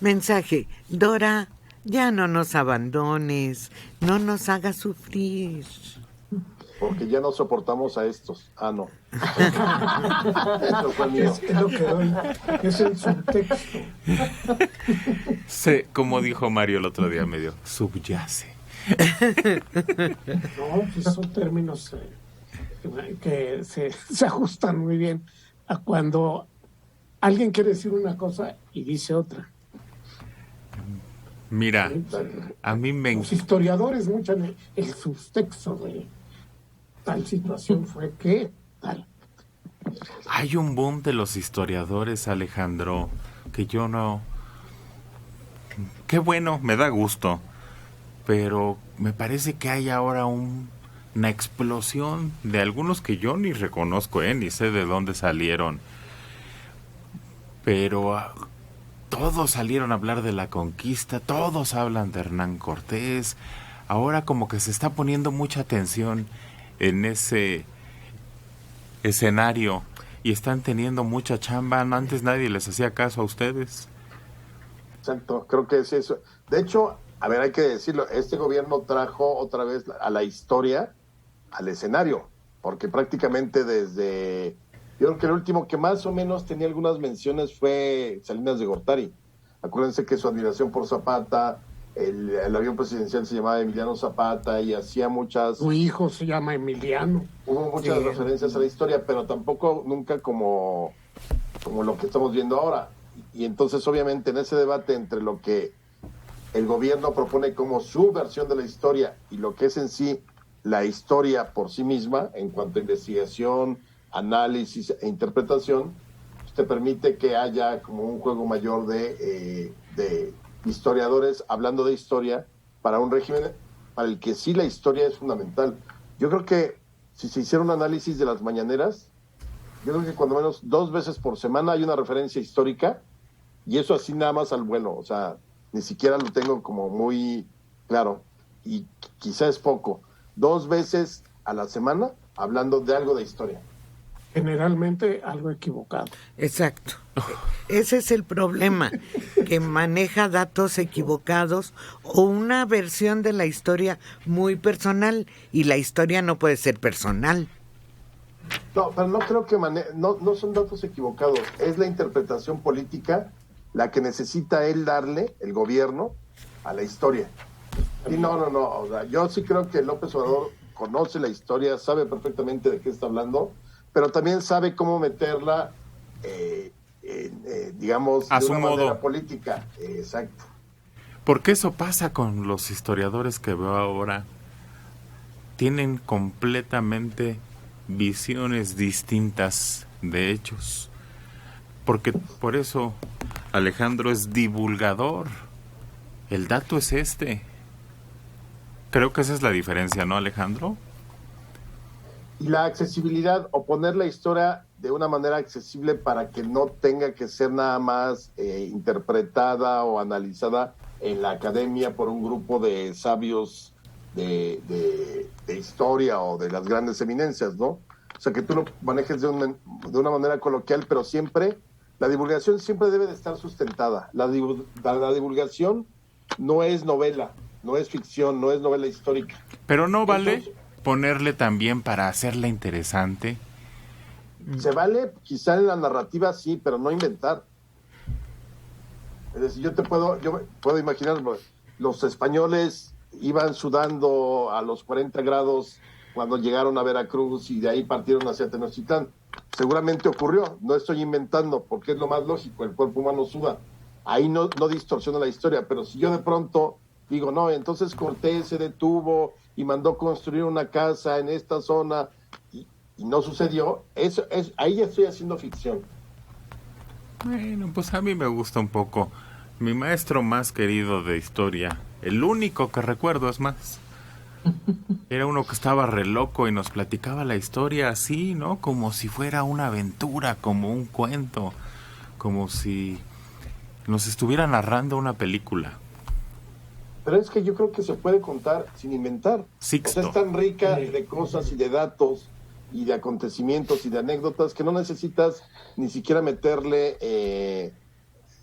Mensaje, Dora, ya no nos abandones, no nos hagas sufrir. Porque ya no soportamos a estos. Ah, no. Eso fue mío. Es lo que doy, es el subtexto. Sí, como dijo Mario el otro día, medio subyace. No, pues son términos que se ajustan muy bien a cuando alguien quiere decir una cosa y dice otra. Mira, a mí me... Los historiadores muchan el subtexto de tal situación fue que tal. Hay un boom de los historiadores, Alejandro, que yo no... Qué bueno, me da gusto, pero me parece que hay ahora una explosión de algunos que yo ni reconozco, ni sé de dónde salieron, pero todos salieron a hablar de la conquista, todos hablan de Hernán Cortés. Ahora como que se está poniendo mucha atención en ese escenario y están teniendo mucha chamba. Antes nadie les hacía caso a ustedes. Exacto, creo que es eso. De hecho, a ver, hay que decirlo, este gobierno trajo otra vez a la historia al escenario, porque prácticamente desde... Yo creo que el último que más o menos tenía algunas menciones fue Salinas de Gortari. Acuérdense que su admiración por Zapata, el avión presidencial se llamaba Emiliano Zapata y hacía muchas... Su hijo se llama Emiliano. Hubo muchas referencias a la historia, pero tampoco nunca como lo que estamos viendo ahora. Y entonces, obviamente, en ese debate entre lo que el gobierno propone como su versión de la historia y lo que es en sí la historia por sí misma, en cuanto a investigación, análisis e interpretación, pues te permite que haya como un juego mayor de historiadores hablando de historia para un régimen para el que sí la historia es fundamental. Yo creo que si se hiciera un análisis de las mañaneras, yo creo que cuando menos 2 veces por semana hay una referencia histórica, y eso así nada más al vuelo, o sea, ni siquiera lo tengo como muy claro, y quizá es poco. 2 veces a la semana hablando de algo de historia. Generalmente algo equivocado. Exacto. Ese es el problema, que maneja datos equivocados o una versión de la historia muy personal, y la historia no puede ser personal. No, pero no creo que no son datos equivocados, es la interpretación política la que necesita él darle, el gobierno, a la historia. Y no, o sea, yo sí creo que López Obrador conoce la historia, sabe perfectamente de qué está hablando, pero también sabe cómo meterla, digamos, a de su una modo. manera política. Exacto. Porque eso pasa con los historiadores que veo ahora. Tienen completamente visiones distintas de hechos. Porque por eso Alejandro es divulgador. El dato es este. Creo que esa es la diferencia, ¿no, Alejandro? Y la accesibilidad, o poner la historia de una manera accesible para que no tenga que ser nada más interpretada o analizada en la academia por un grupo de sabios de historia o de las grandes eminencias, ¿no? O sea, que tú lo manejes de una manera coloquial, pero siempre, la divulgación siempre debe de estar sustentada. La divulgación no es novela, no es ficción, no es novela histórica. Pero no vale ponerle también para hacerla interesante. Se vale, quizá en la narrativa sí, pero no inventar. Es decir, yo puedo imaginar, los españoles iban sudando a los 40 grados cuando llegaron a Veracruz y de ahí partieron hacia Tenochtitlán. Seguramente ocurrió, no estoy inventando, porque es lo más lógico, el cuerpo humano suda. Ahí no distorsiona la historia, pero si yo de pronto digo, no, entonces Cortés se detuvo y mandó construir una casa en esta zona y no sucedió, ahí ya estoy haciendo ficción. Bueno, pues a mí me gusta un poco. Mi maestro más querido de historia, el único que recuerdo es más, era uno que estaba re loco y nos platicaba la historia así, ¿no? Como si fuera una aventura, como un cuento, como si nos estuviera narrando una película. Pero es que yo creo que se puede contar sin inventar. Sixto. O sea, es tan rica de cosas y de datos y de acontecimientos y de anécdotas que no necesitas ni siquiera meterle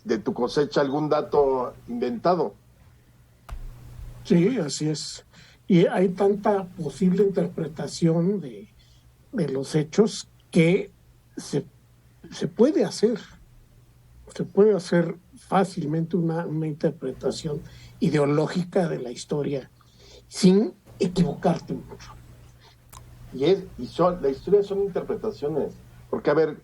de tu cosecha algún dato inventado. Sí, así es. Y hay tanta posible interpretación de los hechos que se puede hacer. Se puede hacer fácilmente una interpretación ideológica de la historia sin equivocarte mucho. La historia son interpretaciones. Porque, a ver,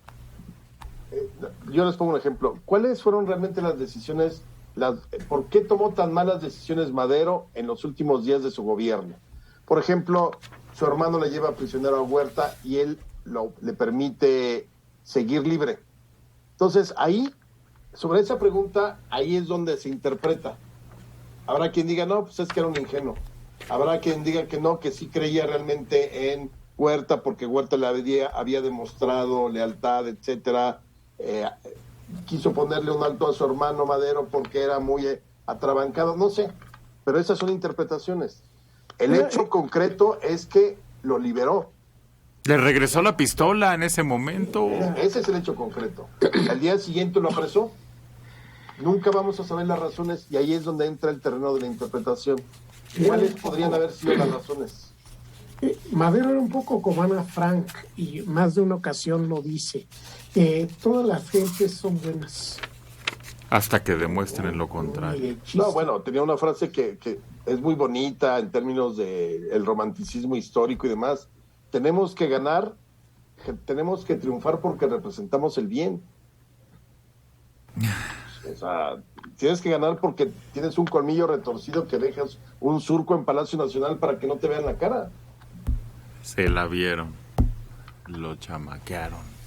yo les pongo un ejemplo. ¿Cuáles fueron realmente las decisiones? ¿Por qué tomó tan malas decisiones Madero en los últimos días de su gobierno? Por ejemplo, su hermano le lleva prisionero a Huerta y él le permite seguir libre. Entonces, ahí, sobre esa pregunta, ahí es donde se interpreta. Habrá quien diga, no, pues es que era un ingenuo. Habrá quien diga que no, que sí creía realmente en Huerta, porque Huerta le había demostrado lealtad, etcétera. Quiso ponerle un alto a su hermano Madero porque era muy atrabancado, no sé, pero esas son interpretaciones. El hecho concreto es que lo liberó. Le regresó la pistola en ese momento. Ese es el hecho concreto. Al día siguiente lo apresó. Nunca vamos a saber las razones y ahí es donde entra el terreno de la interpretación. ¿Cuáles podrían haber sido las razones? Madero era un poco como Ana Frank y más de una ocasión lo dice. Todas las gentes son buenas. Hasta que demuestren lo contrario. No, bueno, tenía una frase que es muy bonita en términos de el romanticismo histórico y demás. Tenemos que ganar, tenemos que triunfar porque representamos el bien. O sea, tienes que ganar porque tienes un colmillo retorcido que dejas un surco en Palacio Nacional para que no te vean la cara. Se la vieron. Lo chamaquearon.